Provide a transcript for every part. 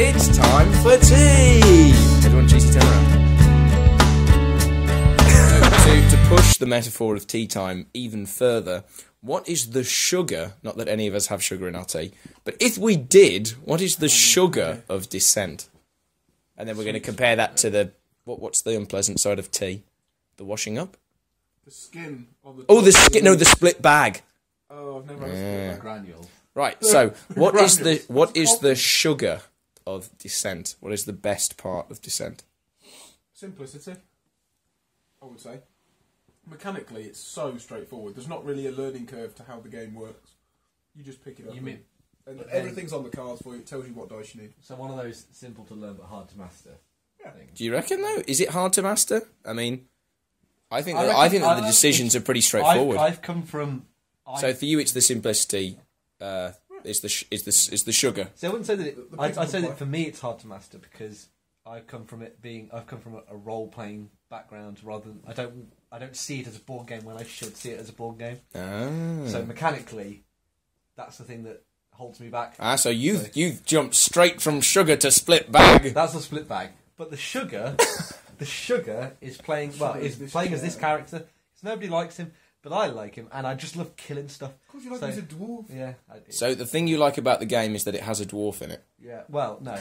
It's time for tea! Everyone, cheesy, turn around. To push the metaphor of tea time even further, what is the sugar, not that any of us have sugar in our tea, but if we did, what is the sugar of dissent? And then we're going to compare that to the, what's the unpleasant side of tea? The washing up? The skin on the... Oh, the skin, no, the split bag. Oh, I've never had a split bag. Granule. Right, so what is the sugar of dissent? What is the best part of dissent? Simplicity, I would say. Mechanically, it's so straightforward. There's not really a learning curve to how the game works. You just pick it up. And everything's on the cards for you. It tells you what dice you need. So one of those simple to learn but hard to master things. Do you reckon, though? Is it hard to master? I mean, I think that the decisions are pretty straightforward. I've come from... So for you, it's the simplicity. Is the sugar? So I wouldn't say that. I'd say that for me, it's hard to master because I've come from a role playing background rather than I don't see it as a board game when I should see it as a board game. Ah. So mechanically, that's the thing that holds me back. So you've jumped straight from sugar to split bag. That's a split bag. But the sugar is playing as this character. So nobody likes him. But I like him, and I just love killing stuff. Of course you like him, he's a dwarf. Yeah. So the thing you like about the game is that it has a dwarf in it. Yeah, well, no.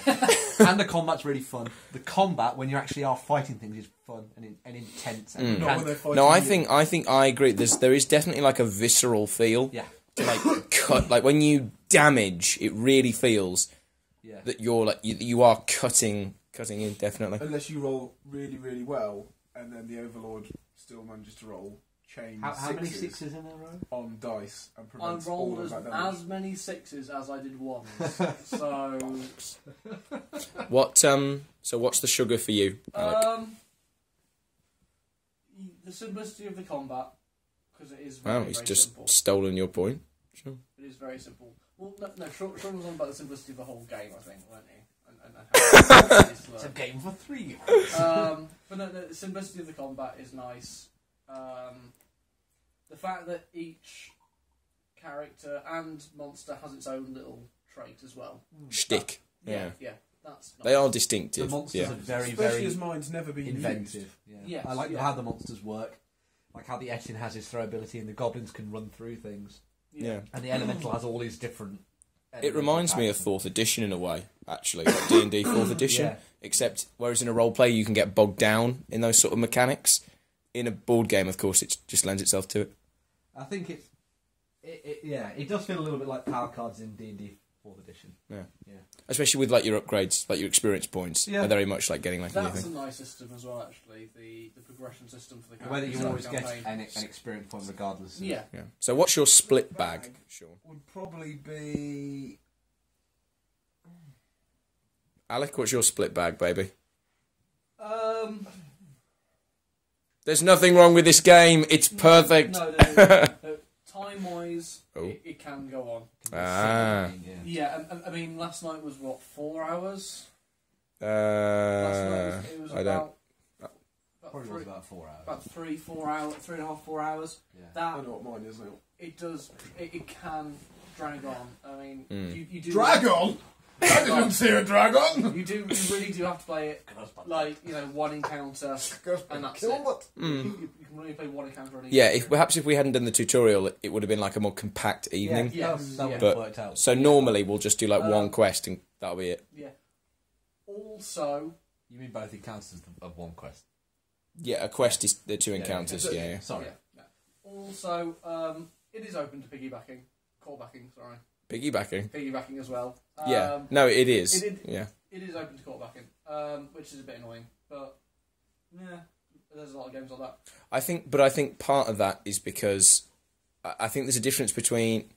And the combat's really fun. The combat, when you actually are fighting things, is fun and intense. And I think I agree. There is definitely like a visceral feel. Yeah. To like cut, like when you damage, it really feels that you're like you are cutting in, definitely. Unless you roll really, really well, and then the Overlord still manages to roll. How many sixes in a row? On dice and I rolled as many sixes as I did ones. So what's the sugar for you, Alec? The simplicity of the combat, because it is very, he's very just simple. stolen your point. Sure. It is very simple. Well, no, Sean was on about the simplicity of the whole game, I think, weren't he? And how it's a game for 3. But no, the simplicity of the combat is nice. The fact that each character and monster has its own little trait as well. Shtick. Yeah. That's nice. They are distinctive. The monsters are very, especially very as mine's never been inventive. Used. Yeah. I like how the monsters work. Like how the Ettin has his throw ability and the goblins can run through things. Yeah. And the elemental has all these different... It reminds me of 4th edition in a way, actually. Like D&D 4th edition. Yeah. Except, whereas in a roleplay you can get bogged down in those sort of mechanics. In a board game, of course, it just lends itself to it. I think it does feel a little bit like power cards in D&D 4th edition. Yeah. Especially with like your upgrades, like your experience points. Yeah. Are very much like getting like That's a nice system as well, actually. The progression system for the characters. Whether you always get an experience point regardless. Yeah. So what's your split bag, Sean? Would probably be... Alec, what's your split bag, baby? There's nothing wrong with this game. It's perfect. No, time-wise, it can go on. Yeah, I mean, last night was, 4 hours? Last night it was about 4 hours. About 3.5, 4 hours. Yeah. I know what mine is now. It does, it can drag on. I mean, you do... Drag on? I didn't see a dragon! You really do have to play it, like, one encounter, and that's it. You can really play one encounter on each. Yeah, perhaps if we hadn't done the tutorial, it would have been like a more compact evening. That would have worked out. So normally we'll just do like one quest and that'll be it. Yeah. Also... You mean both encounters of one quest? Yeah, a quest is the 2 encounters, yeah. Sorry. Yeah. Also, it is open to piggybacking. Callbacking, sorry. Piggybacking as well. No, it is. It is open to callbacking, which is a bit annoying, but there's a lot of games like that. I think part of that is because I think there's a difference between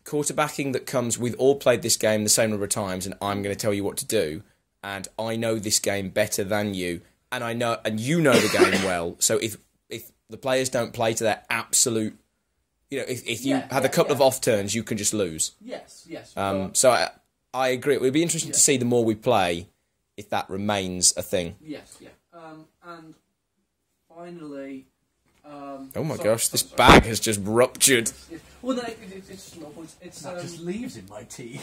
quarterbacking that comes, we've all played this game the same number of times, and I'm going to tell you what to do, and I know this game better than you, and you know the game well. So if the players don't play to their absolute... if you have a couple of off turns, you can just lose. Yes. So I agree. It would be interesting to see the more we play, if that remains a thing. Yes. And finally, oh my gosh, this bag has just ruptured. Well, no, it's just little points. It's that just leaves in my tea.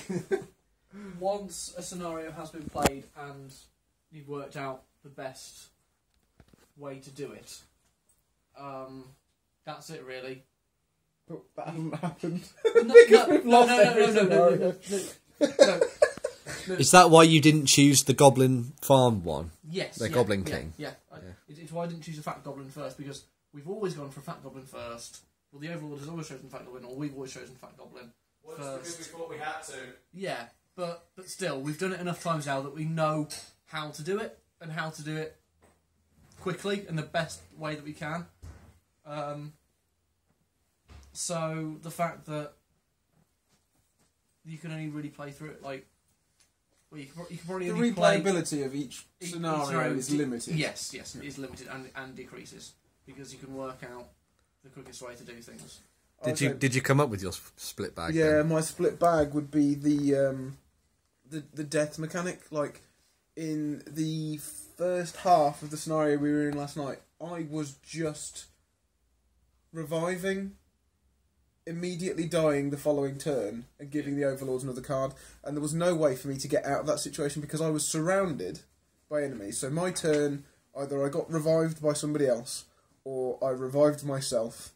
once a scenario has been played and you've worked out the best way to do it, that's it really. But that hasn't happened. No. Is that why you didn't choose the Goblin Farm one? Yes. The Goblin King? Yeah. It's why I didn't choose a Fat Goblin first, because we've always gone for Fat Goblin first. Well, the Overlord has always chosen Fat Goblin, or we've always chosen Fat Goblin first. Because we thought we had to. Yeah, but still, we've done it enough times now that we know how to do it, and how to do it quickly, in the best way that we can. So, the fact that you can only really play through it, like... Well, you can probably the only replayability of each scenario is limited. Yes, it is limited and decreases, because you can work out the quickest way to do things. Did you come up with your split bag? Yeah, then? my split bag would be the death mechanic. Like, in the first half of the scenario we were in last night, I was just reviving, immediately dying the following turn, and giving the Overlords another card, and there was no way for me to get out of that situation because I was surrounded by enemies. So my turn, either I got revived by somebody else, or I revived myself,